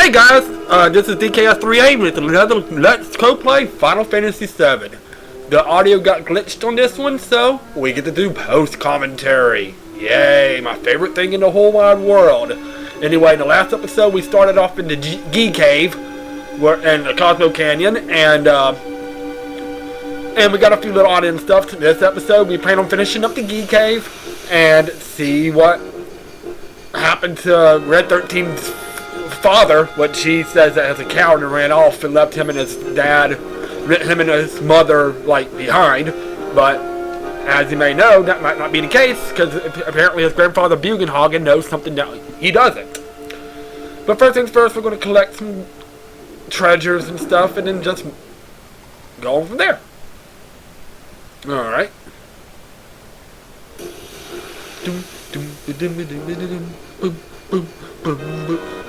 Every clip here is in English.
Hey guys, this is DKS38 with another Let's Go Play Final Fantasy VII. The audio got glitched on this one, so we get to do post-commentary. Yay, my favorite thing in the whole wide world. Anyway, in the last episode we started off in the G Cave, in the Cosmo Canyon, and we got a few little audience stuff. In this episode we plan on finishing up the G Cave and see what happened to Red 13's father, what she says that as a coward and ran off and left him and his dad, him and his mother, like, behind. But as you may know, that might not be the case, because apparently his grandfather Bugenhagen knows something that he doesn't. But first things first, we're going to collect some treasures and stuff, and then just go on from there. Alright.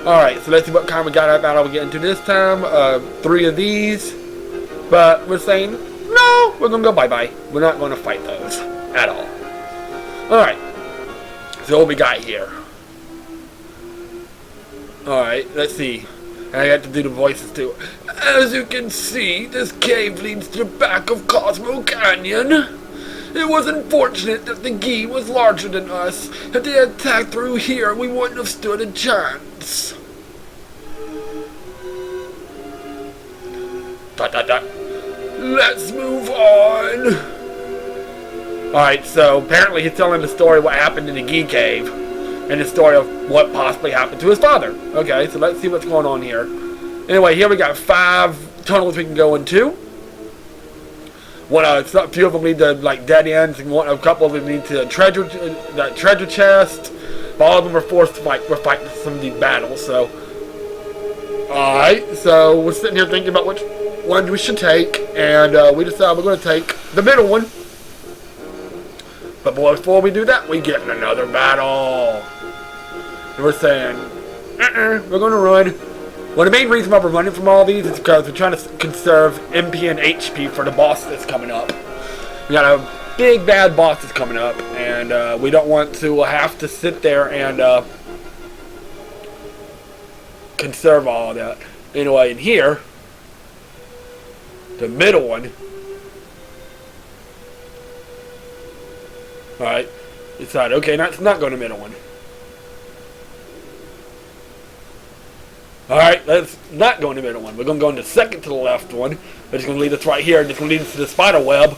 Alright, so let's see what kind we got battle we get into this time. 3 of these. But we're saying, no, we're going to go bye-bye. We're not going to fight those at all. Alright. So what we got here? Alright, let's see. I have to do the voices too. As you can see, this cave leads to the back of Cosmo Canyon. It was unfortunate that the Gi was larger than us. If they had attacked through here, we wouldn't have stood a chance. Let's move on. Alright, so apparently he's telling the story of what happened in the Gi Cave. And the story of what possibly happened to his father. Okay, so let's see what's going on here. Anyway, here we got 5 tunnels we can go into. A few of them lead to like dead ends, and a couple of them lead to that treasure chest. All of them are forced to fight. We're fighting some of these battles. So, alright. So we're sitting here thinking about which one we should take, and we decide we're going to take the middle one. But before we do that, we get in another battle. And we're saying, we're going to run. Well, the main reason why we're running from all these is because we're trying to conserve MP and HP for the boss that's coming up. We got a big bad boss that's coming up, and we don't want to have to sit there and conserve all of that. Anyway, in here, the middle one. Alright, decide, okay, let's not go to the middle one. Alright, let's not go in the middle one. We're going to go in the second to the left one, which is going to lead us right here, and it's going to lead us to the spider web.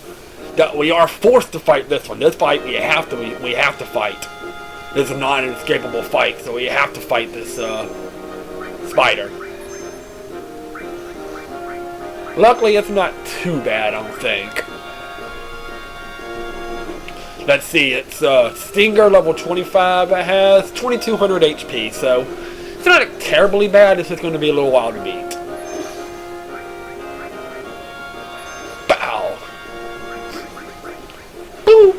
That we are forced to fight this one. This fight, we have to fight. This is not an escapable fight, so we have to fight this spider. Luckily, it's not too bad, I don't think. Let's see, it's Stinger level 25. It has 2200 HP, so it's not terribly bad. It's just going to be a little while to beat. Bow. Boo.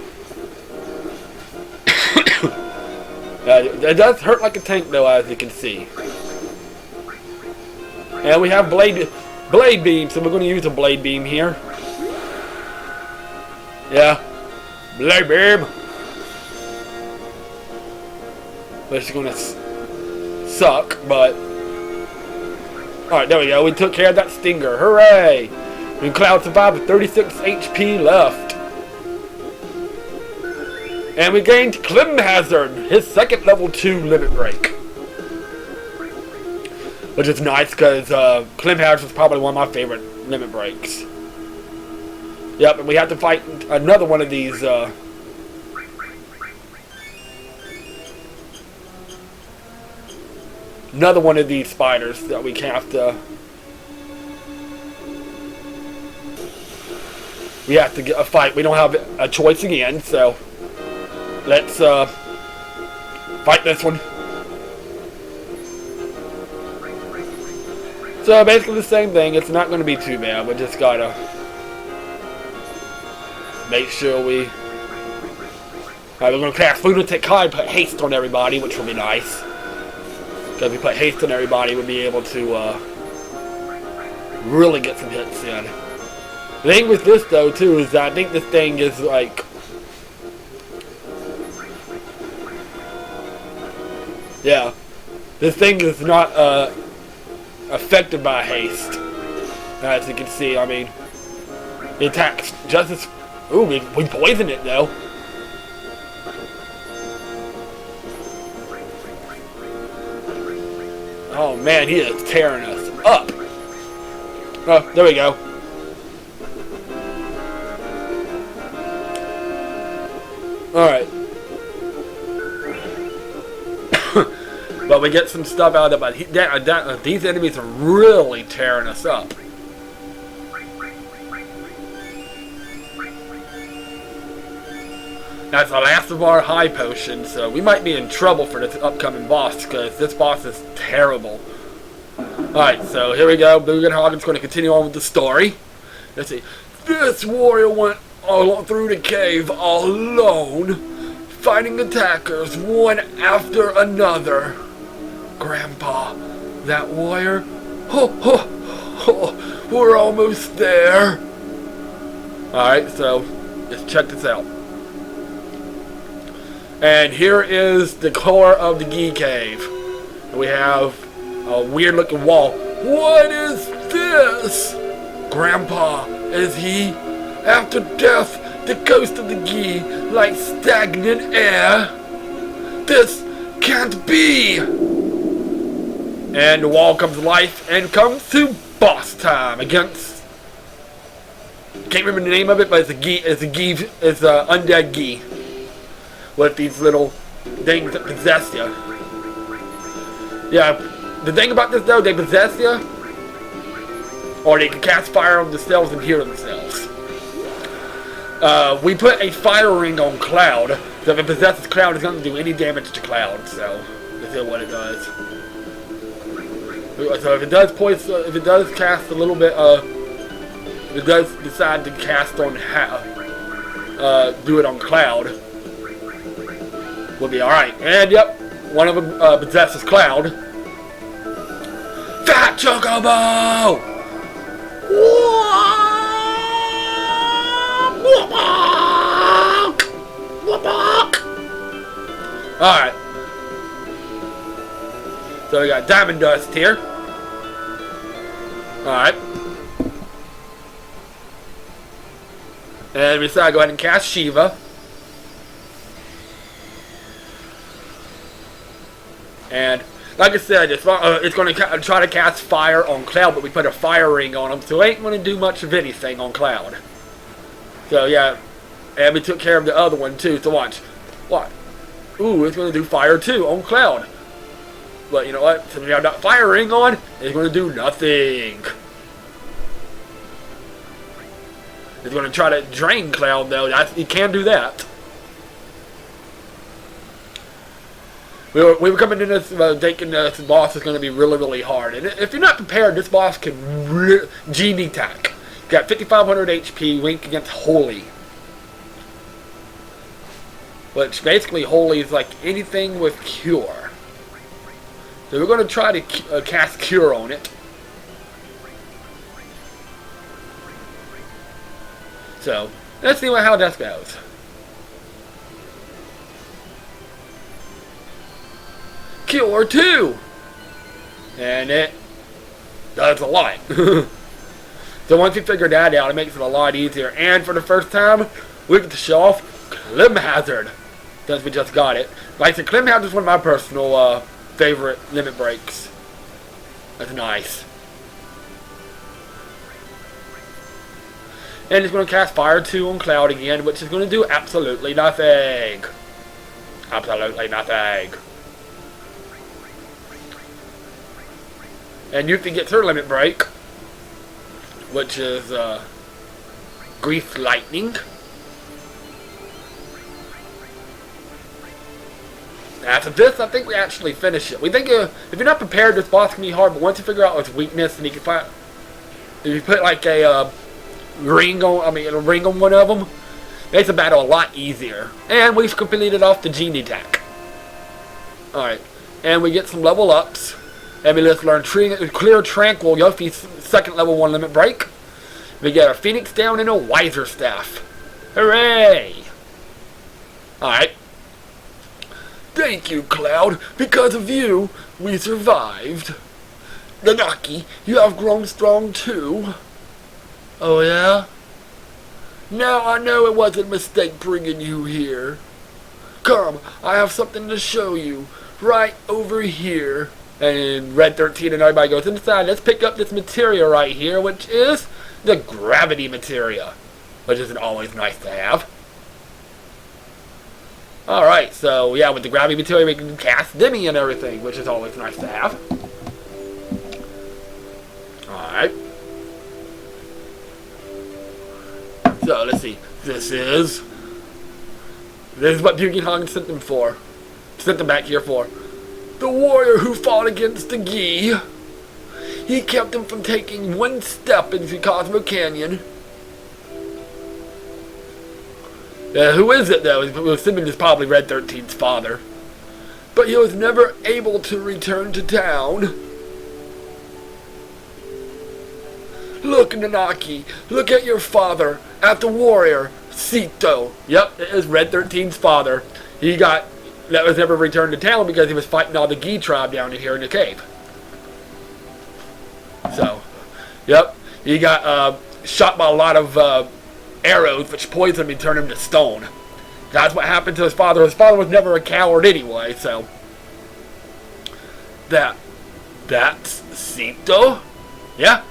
It does hurt like a tank, though, as you can see. And we have blade beam, so we're going to use a blade beam here. Yeah. Blade beam. Which is going to suck, but alright, there we go. We took care of that Stinger. Hooray! And Cloud survived with 36 HP left. And we gained Clim Hazard, his second level 2 limit break. Which is nice because Clim Hazard is probably one of my favorite limit breaks. Yep, and we have to fight another one of these spiders that we have to get a fight. We don't have a choice again, so let's fight this one. So basically the same thing. It's not going to be too bad. We just gotta make sure we. Alright, we're going to cast Lunatic High, put haste on everybody, which will be nice. Because if we put haste on everybody, we'll be able to really get some hits in. The thing with this, though, too, is that I think this thing is like. Yeah. This thing is not affected by haste. As you can see, I mean, he attacks just as... Ooh, we poisoned it though. Oh man, he is tearing us up. Oh, there we go. Alright. But we get some stuff out of it. But these enemies are really tearing us up. That's the last of our high potions, so we might be in trouble for this upcoming boss, because this boss is terrible. Alright, so here we go. Bugenhagen's going to continue on with the story. Let's see. This warrior went all through the cave alone, fighting attackers one after another. Grandpa, that warrior? We're almost there. Alright, so let's check this out. And here is the core of the Gi Cave. We have a weird looking wall. What is this? Grandpa, is he? After death, the ghost of the Gi, like stagnant air. This can't be. And the wall comes to life and comes to boss time against... Can't remember the name of it, but it's a undead Gi. With these little things that possess you. Yeah, the thing about this though, they possess you, or they can cast fire on themselves and heal themselves. We put a fire ring on Cloud, so if it possesses Cloud, it's not going to do any damage to Cloud, so this is what it does. So if it does if it does cast a little bit, if it does decide to cast on do it on Cloud, we'll be alright. And yep, one of them possesses Cloud. Fat Chocobo! Alright. So we got Diamond Dust here. Alright. And we decide to go ahead and cast Shiva. And like I said, it's going to try to cast fire on Cloud, but we put a fire ring on him, so it ain't going to do much of anything on Cloud. So yeah, and we took care of the other one too. So watch, what? Ooh, it's going to do fire too on Cloud. But you know what? Since we have that fire ring on, it's going to do nothing. It's going to try to drain Cloud though. You can do that. We were coming in this thinking this boss is going to be really, really hard. And if you're not prepared, this boss can genie attack. Got 5,500 HP, Wink against Holy. Which basically Holy is like anything with Cure. So we're going to try to cast Cure on it. So, let's see how that goes. Cure 2! And it does a lot. So once you figure that out, it makes it a lot easier. And for the first time, we get to show off Clim Hazard. Since we just got it. Like I said, Clim Hazard is one of my personal favorite limit breaks. That's nice. And it's going to cast Fire 2 on Cloud again, which is going to do absolutely nothing. Absolutely nothing. And Yuffie gets her limit break, which is Grease Lightning. After this, I think we actually finish it. We think if you're not prepared, this boss can be hard, but once you figure out its weakness, and you can find, if you put like a ring on one of them, makes the battle a lot easier. And we've completed off the genie attack. Alright, and we get some level ups. And we just learn Clear Tranquil, Yuffie's second level 1 limit break. We get a Phoenix down and a Wiser Staff. Hooray! Alright. Thank you, Cloud. Because of you, we survived. Nanaki, you have grown strong too. Oh yeah? Now I know it wasn't a mistake bringing you here. Come, I have something to show you. Right over here. And Red 13 and everybody goes inside. Let's pick up this material right here, which is the gravity materia, which isn't always nice to have. Alright, so yeah, with the gravity material we can cast Demi and everything, which is always nice to have. Alright. So, let's see. This is what Bugenhagen sent them for. Sent them back here for. The warrior who fought against the Gi. He kept them from taking one step into Cosmo Canyon. Who is it though? Assuming it's probably Red 13's father. But he was never able to return to town. Look, Nanaki, look at your father, at the warrior, Sito. Yep, it is Red 13's father. That was never returned to town because he was fighting all the Gi tribe down in here in the cave. So, yep, he got shot by a lot of arrows which poisoned him and turned him to stone. That's what happened to his father. His father was never a coward anyway, so. That's Sito? Yeah.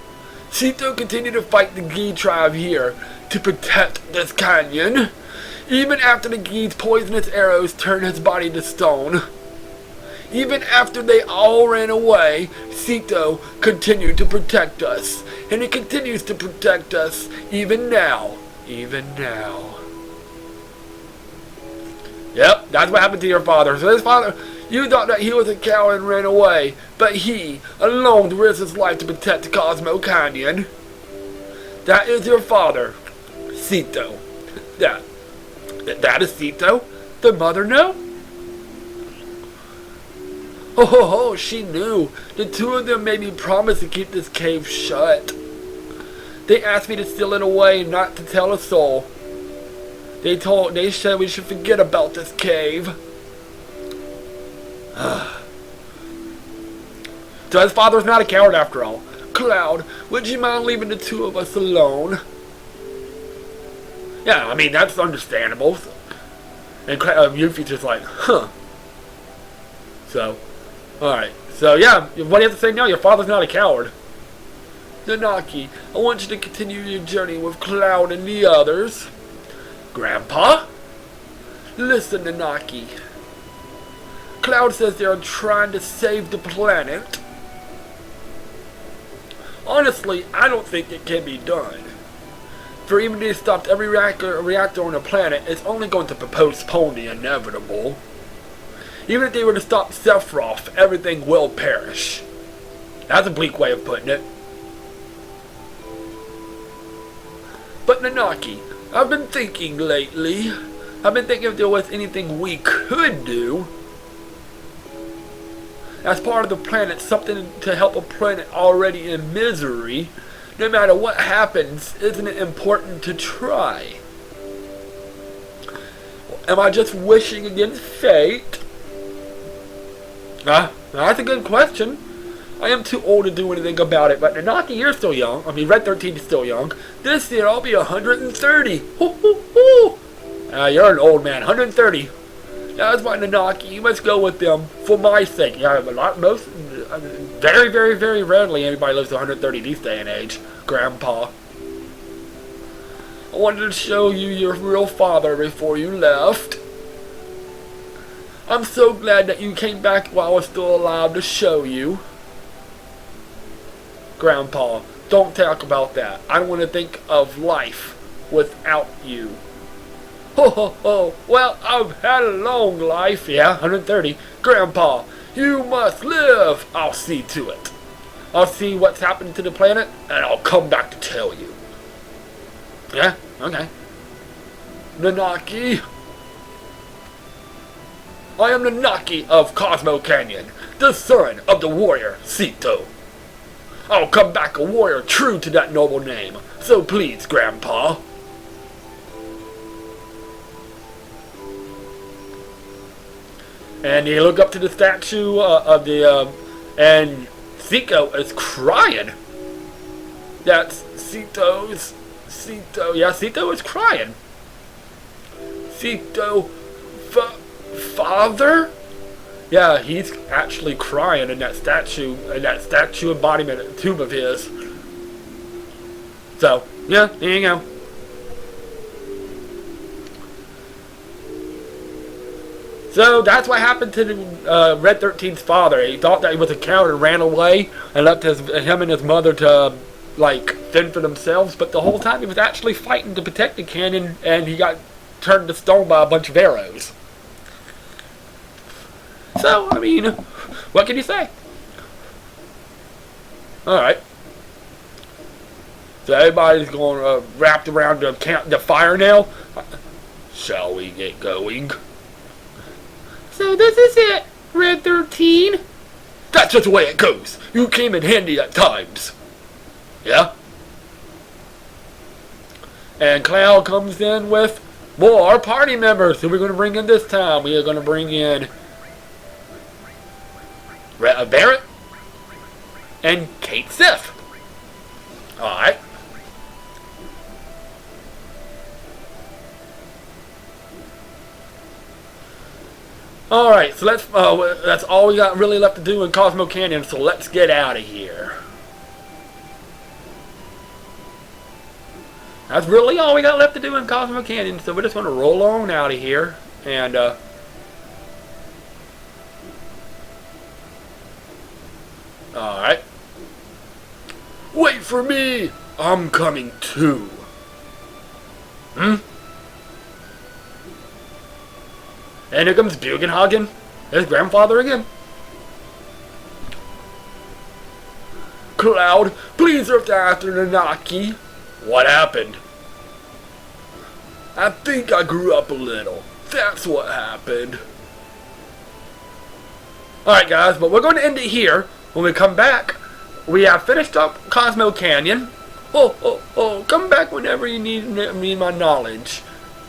Sito continued to fight the Gi tribe here to protect this canyon. Even after the Gi's poisonous arrows turned his body to stone. Even after they all ran away, Sito continued to protect us. And he continues to protect us even now. Even now. Yep, that's what happened to your father. So his father, you thought that he was a coward and ran away, but he alone risked his life to protect Cosmo Canyon. That is your father, Sito. That is Sito? The mother know? Oh, she knew. The two of them made me promise to keep this cave shut. They asked me to seal it away and not to tell a soul. They said we should forget about this cave. So his father's not a coward after all. Cloud, would you mind leaving the two of us alone? Yeah, I mean, that's understandable. And Yuffie's just like, huh. So, alright. So, yeah, what do you have to say now? Your father's not a coward. Nanaki, I want you to continue your journey with Cloud and the others. Grandpa? Listen, Nanaki. Cloud says they are trying to save the planet. Honestly, I don't think it can be done. For even if they stopped every reactor on the planet, it's only going to postpone the inevitable. Even if they were to stop Sephiroth, everything will perish. That's a bleak way of putting it. But Nanaki, I've been thinking lately. I've been thinking if there was anything we could do. As part of the planet, something to help a planet already in misery. No matter what happens, isn't it important to try? Am I just wishing against fate? That's a good question. I am too old to do anything about it, but Nanaki, you're still young. I mean, Red 13 is still young. This year, I'll be 130. You're an old man, 130. That's why, Nanaki, you must go with them for my sake. Yeah, very, very, very rarely anybody lives to 130 these day and age, Grandpa. I wanted to show you your real father before you left. I'm so glad that you came back while I was still alive to show you. Grandpa, don't talk about that. I don't want to think of life without you. Well, I've had a long life. Yeah, 130. Grandpa, you must live. I'll see to it. I'll see what's happening to the planet, and I'll come back to tell you. Yeah, okay. Nanaki. I am Nanaki of Cosmo Canyon, the son of the warrior Sito. I'll come back a warrior true to that noble name. So please, Grandpa. And you look up to the statue and Zico is crying. That's yeah, Zito is crying. Zito, father? Yeah, he's actually crying in that statue embodiment tomb of his. So, yeah, there you go. So that's what happened to Red 13's father. He thought that he was a coward and ran away and left him and his mother to, like, fend for themselves. But the whole time he was actually fighting to protect the canyon, and he got turned to stone by a bunch of arrows. So, I mean, what can you say? Alright. So everybody's going wrapped around the fire now. Shall we get going? So this is it, Red 13. That's just the way it goes. You came in handy at times. Yeah? And Cloud comes in with more party members. Who we're going to bring in this time? We are going to bring in Barrett and Kate Sif. Alright. Alright, so that's all we got really left to do in Cosmo Canyon, so let's get out of here. That's really all we got left to do in Cosmo Canyon, so we're just going to roll on out of here, and, alright. Wait for me! I'm coming too. And here comes Bugenhagen, his grandfather again. Cloud, please look after Nanaki. What happened? I think I grew up a little. That's what happened. Alright guys, but we're going to end it here. When we come back, we have finished up Cosmo Canyon. Come back whenever you need my knowledge.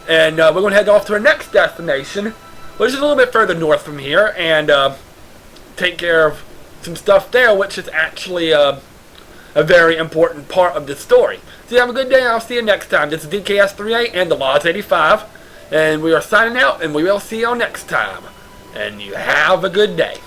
And we're going to head off to our next destination, which is a little bit further north from here, and take care of some stuff there, which is actually a very important part of the story. So you have a good day, I'll see you next time. This is DKS38 and TheLoZ85, and we are signing out, and we will see you all next time. And you have a good day.